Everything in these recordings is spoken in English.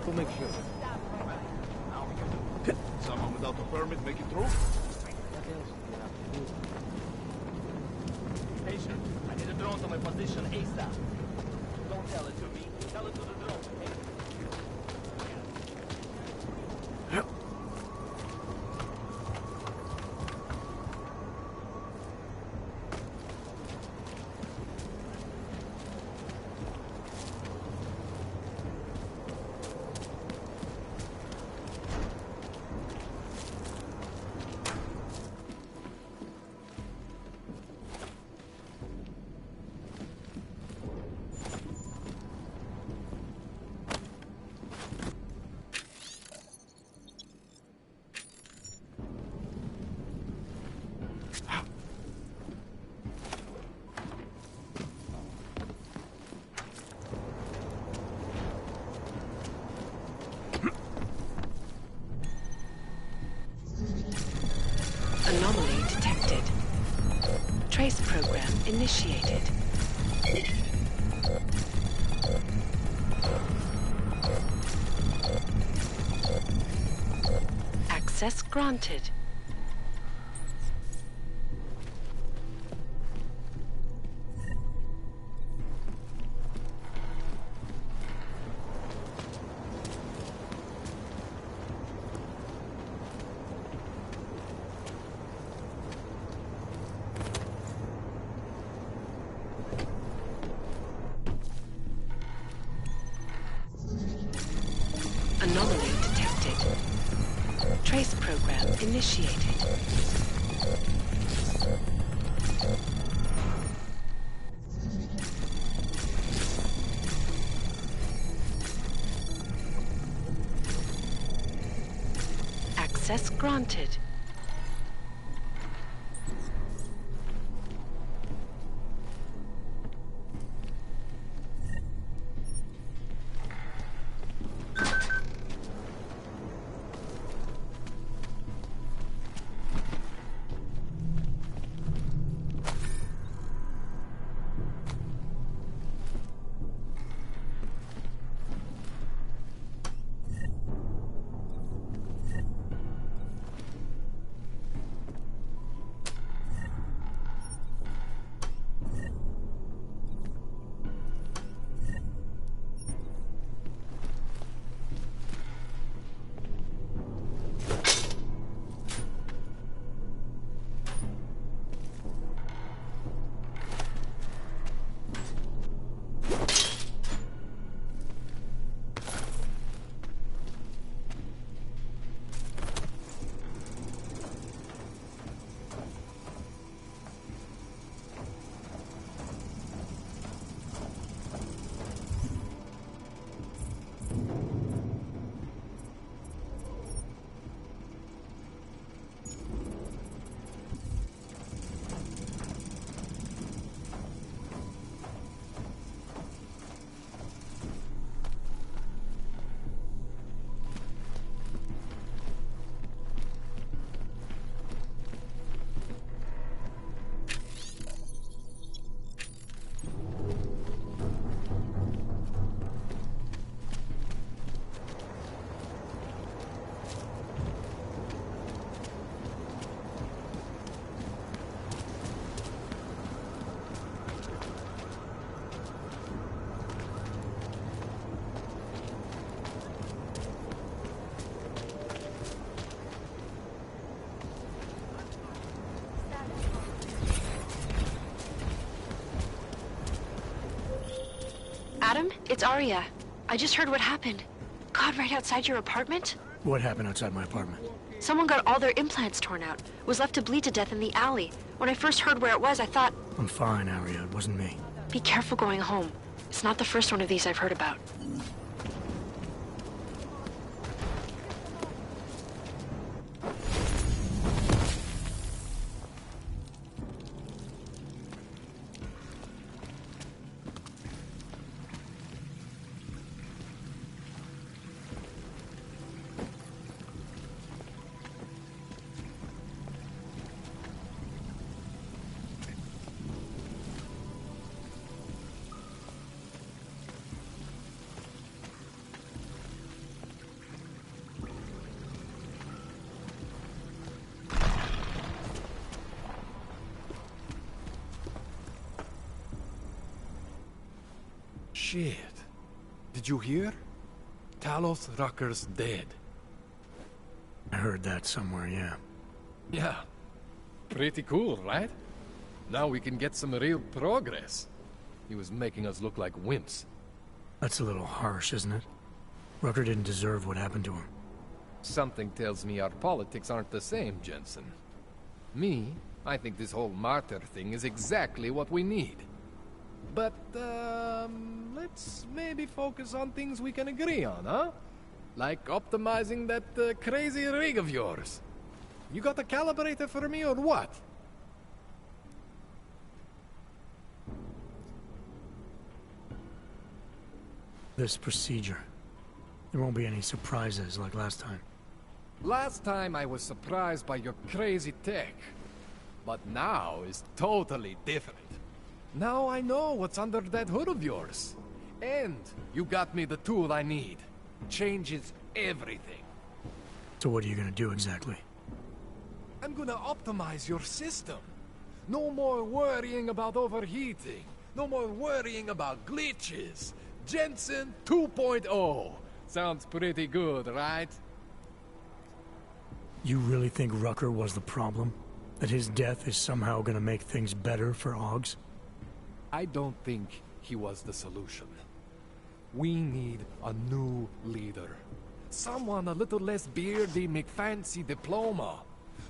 We'll make sure. Someone without a permit make it through? Patient, I need a drone to my position ASAP. Don't tell it to me. Tell it to the drone. Hey. Anomaly detected. Trace program initiated. Access granted. Anomaly detected. Trace program initiated. Access granted. Adam, it's Arya. I just heard what happened. God, right outside your apartment? What happened outside my apartment? Someone got all their implants torn out. Was left to bleed to death in the alley. When I first heard where it was, I thought... I'm fine, Arya. It wasn't me. Be careful going home. It's not the first one of these I've heard about. Shit. Did you hear? Talos Rucker's dead. I heard that somewhere, yeah. Yeah. Pretty cool, right? Now we can get some real progress. He was making us look like wimps. That's a little harsh, isn't it? Rucker didn't deserve what happened to him. Something tells me our politics aren't the same, Jensen. Me, I think this whole martyr thing is exactly what we need. But, let's maybe focus on things we can agree on, huh? Like optimizing that crazy rig of yours. You got a calibrator for me or what? This procedure. There won't be any surprises like last time. Last time I was surprised by your crazy tech. But now is totally different. Now I know what's under that hood of yours. And you got me the tool I need. Changes everything. So what are you gonna do exactly? I'm gonna optimize your system. No more worrying about overheating. No more worrying about glitches. Jensen 2.0. Sounds pretty good, right? You really think Rucker was the problem? That his death is somehow gonna make things better for Augs? I don't think he was the solution. We need a new leader. Someone a little less beardy McFancy diploma.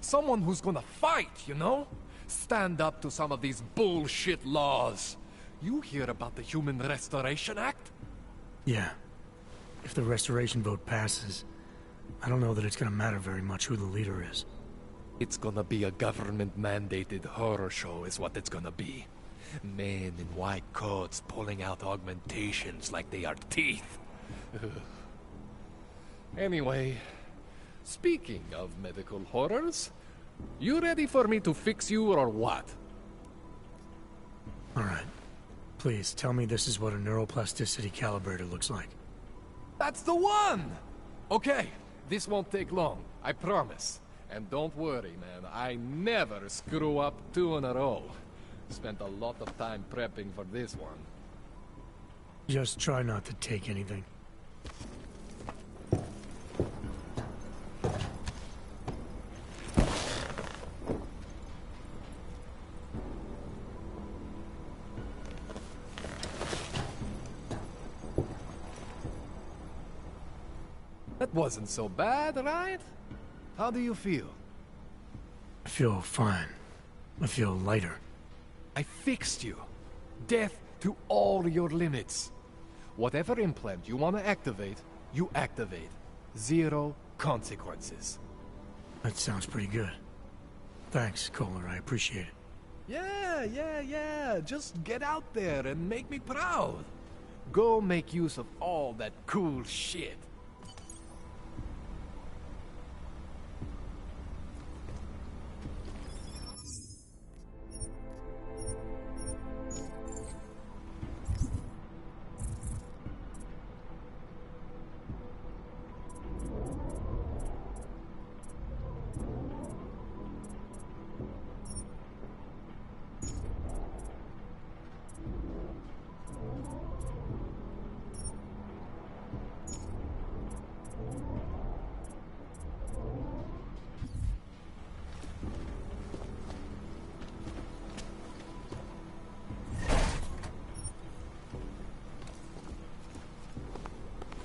Someone who's gonna fight, you know? Stand up to some of these bullshit laws. You hear about the Human Restoration Act? Yeah. If the restoration vote passes, I don't know that it's gonna matter very much who the leader is. It's gonna be a government-mandated horror show is what it's gonna be. Men in white coats pulling out augmentations like they are teeth. Anyway, speaking of medical horrors, you ready for me to fix you or what? Alright. Please, tell me this is what a neuroplasticity calibrator looks like. That's the one! Okay, this won't take long, I promise. And don't worry, man, I never screw up 2 in a row. Spent a lot of time prepping for this one. Just try not to take anything. That wasn't so bad, right? How do you feel? I feel fine. I feel lighter. I fixed you. Death to all your limits. Whatever implant you want to activate, you activate. 0 consequences. That sounds pretty good. Thanks, Kohler. I appreciate it. Yeah. Just get out there and make me proud. Go make use of all that cool shit.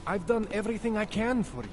I've done everything I can for you.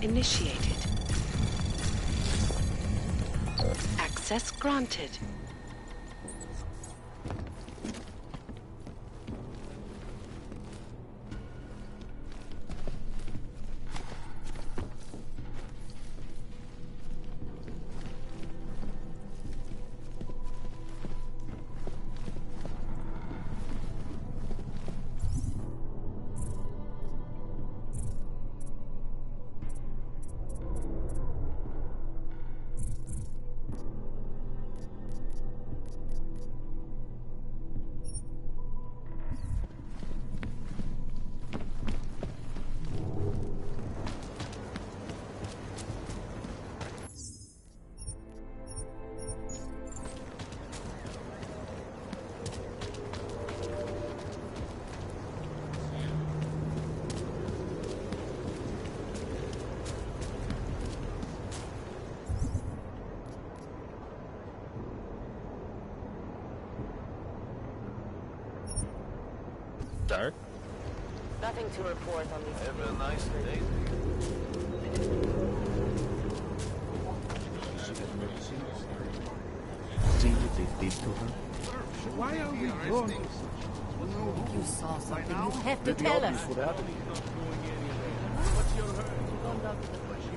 initiated. Access granted. Sir? Nothing to report on these. Have a nice day. See what they did to her? Why are we going? You saw something. You have to tell us.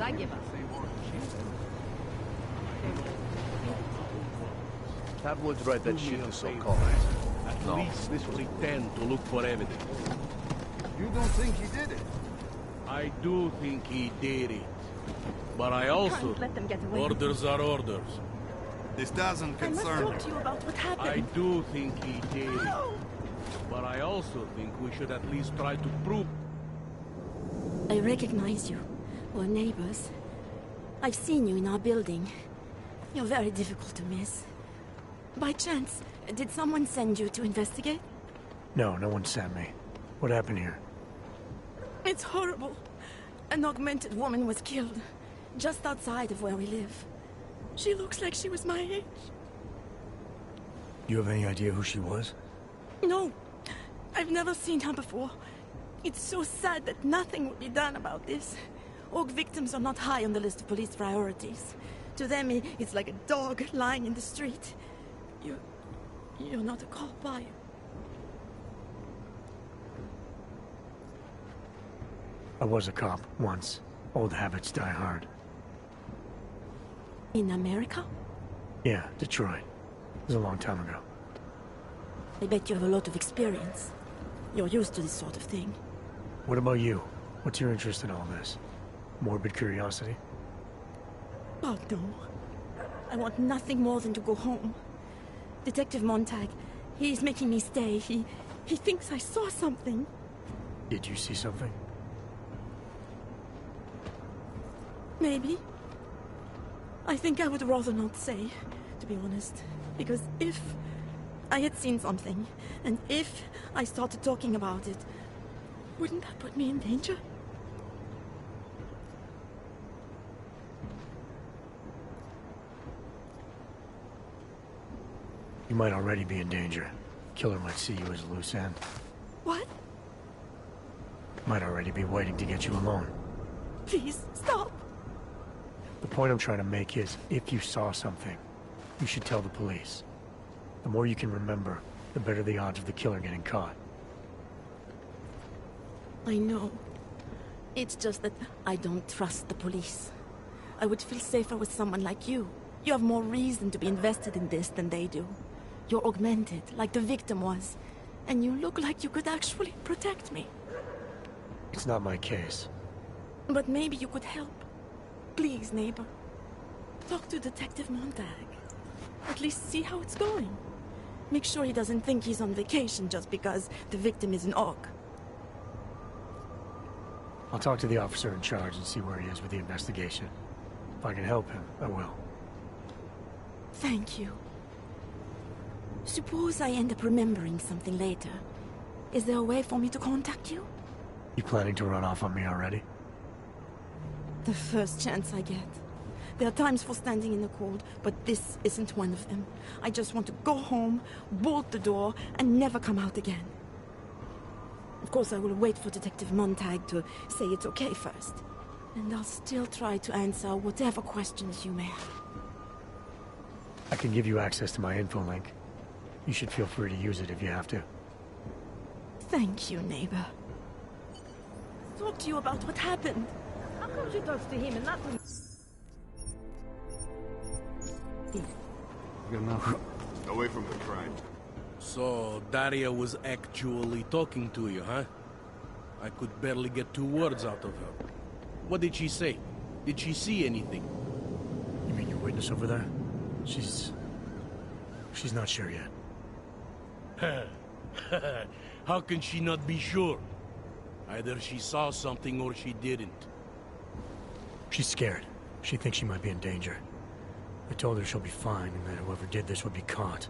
I give up. Tabloids write that shit is so called. At least this was a 10 to look for evidence. You don't think he did it? I do think he did it. But I also... Let them get away. Orders are orders. This doesn't I must concern talk her. to you about what I happened. do think he did it. But I also think we should at least try to prove... I recognize you. We're neighbors. I've seen you in our building. You're very difficult to miss. By chance, did someone send you to investigate? No, no one sent me. What happened here? It's horrible. An augmented woman was killed, just outside of where we live. She looks like she was my age. You have any idea who she was? No, I've never seen her before. It's so sad that nothing will be done about this. Orc victims are not high on the list of police priorities. To them, it's like a dog lying in the street. You're not a cop, are you? I was a cop, once. Old habits die hard. In America? Yeah, Detroit. It was a long time ago. I bet you have a lot of experience. You're used to this sort of thing. What about you? What's your interest in all this? Morbid curiosity? Oh, no. I want nothing more than to go home. Detective Montag, he's making me stay. He thinks I saw something. Did you see something? Maybe. I think I would rather not say, to be honest. Because if I had seen something, and if I started talking about it, wouldn't that put me in danger? You might already be in danger. Killer might see you as a loose end. What? Might already be waiting to get you alone. Please, stop! The point I'm trying to make is, if you saw something, you should tell the police. The more you can remember, the better the odds of the killer getting caught. I know. It's just that I don't trust the police. I would feel safer with someone like you. You have more reason to be invested in this than they do. You're augmented, like the victim was. And you look like you could actually protect me. It's not my case. But maybe you could help. Please, neighbor. Talk to Detective Montag. At least see how it's going. Make sure he doesn't think he's on vacation just because the victim is an orc. I'll talk to the officer in charge and see where he is with the investigation. If I can help him, I will. Thank you. Suppose I end up remembering something later. Is there a way for me to contact you? You planning to run off on me already? The first chance I get. There are times for standing in the cold, but this isn't one of them. I just want to go home, bolt the door, and never come out again. Of course, I will wait for Detective Montag to say it's okay first. And I'll still try to answer whatever questions you may have. I can give you access to my info link. You should feel free to use it if you have to. Thank you, neighbor. Talk to you about what happened. How come she talks to him and not to me? Away from the crime. So, Daria was actually talking to you, huh? I could barely get 2 words out of her. What did she say? Did she see anything? You mean your witness over there? She's not sure yet. How can she not be sure? Either she saw something or she didn't. She's scared. She thinks she might be in danger. I told her she'll be fine and that whoever did this would be caught.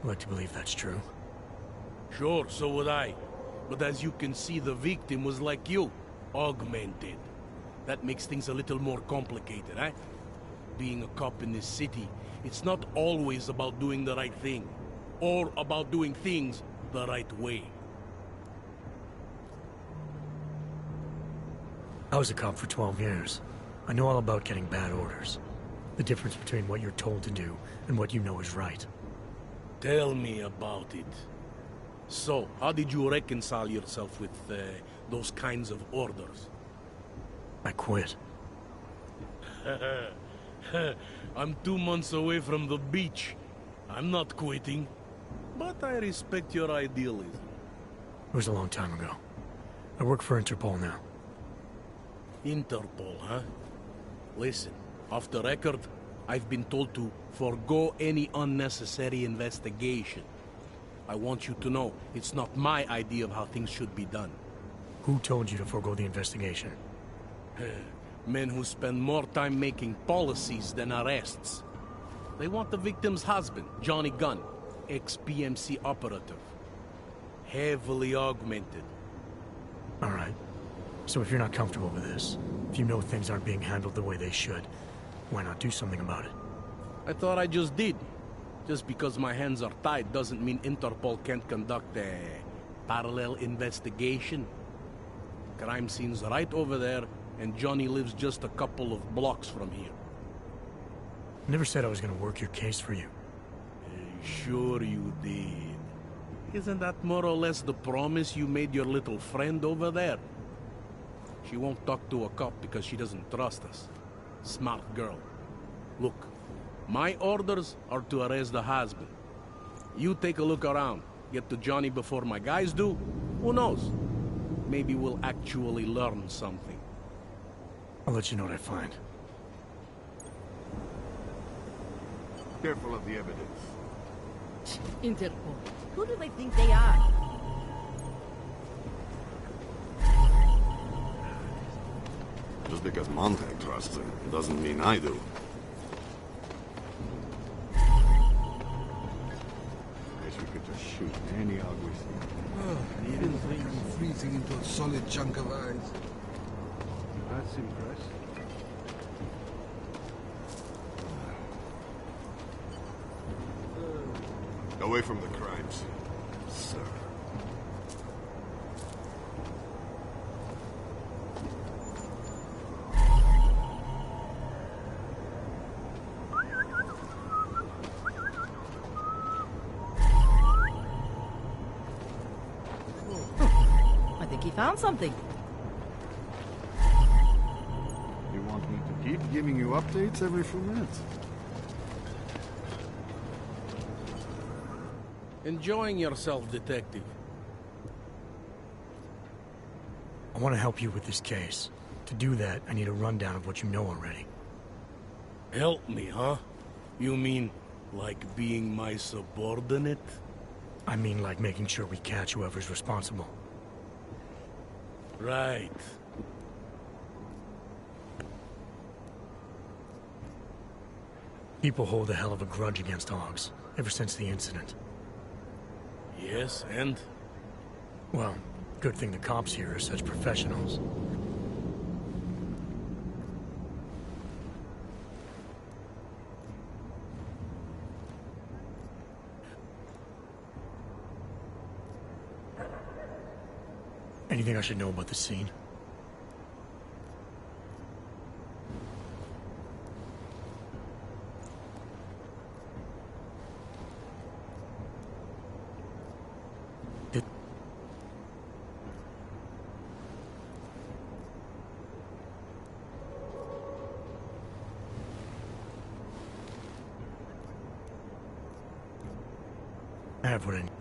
I like to believe that's true. Sure, so would I. But as you can see, the victim was like you. Augmented. That makes things a little more complicated, eh? Being a cop in this city, it's not always about doing the right thing. Or about doing things the right way. I was a cop for 12 years. I know all about getting bad orders. The difference between what you're told to do and what you know is right. Tell me about it. So, how did you reconcile yourself with those kinds of orders? I quit. I'm 2 months away from the beach. I'm not quitting. But I respect your idealism. It was a long time ago. I work for Interpol now. Interpol, huh? Listen, off the record, I've been told to forego any unnecessary investigation. I want you to know, it's not my idea of how things should be done. Who told you to forego the investigation? Men who spend more time making policies than arrests. They want the victim's husband, Johnny Gunn, ex-PMC operative. Heavily augmented. All right. So if you're not comfortable with this, if you know things aren't being handled the way they should, why not do something about it? I thought I just did. Just because my hands are tied doesn't mean Interpol can't conduct a parallel investigation. Crime scene's right over there, and Johnny lives just a couple of blocks from here. I never said I was gonna work your case for you. Sure you did. Isn't that more or less the promise you made your little friend over there? She won't talk to a cop because she doesn't trust us. Smart girl. Look, my orders are to arrest the husband. You take a look around. Get to Johnny before my guys do. Who knows? Maybe we'll actually learn something. I'll let you know what I find. Careful of the evidence. Interpol. Who do they think they are? Just because Montag trusts her, doesn't mean I do. Guess we could just shoot any ugly thing. Oh, you didn't think I'm freezing into a solid chunk of ice. That's impressive. Away from the crimes, sir. I think he found something. You want me to keep giving you updates every few minutes? Enjoying yourself, detective. I want to help you with this case. To do that, I need a rundown of what you know already. Help me, huh? You mean, like being my subordinate? I mean like making sure we catch whoever's responsible. Right. People hold a hell of a grudge against Hogs, ever since the incident. Yes, and? Well, good thing the cops here are such professionals. Anything I should know about the scene? I have what I need.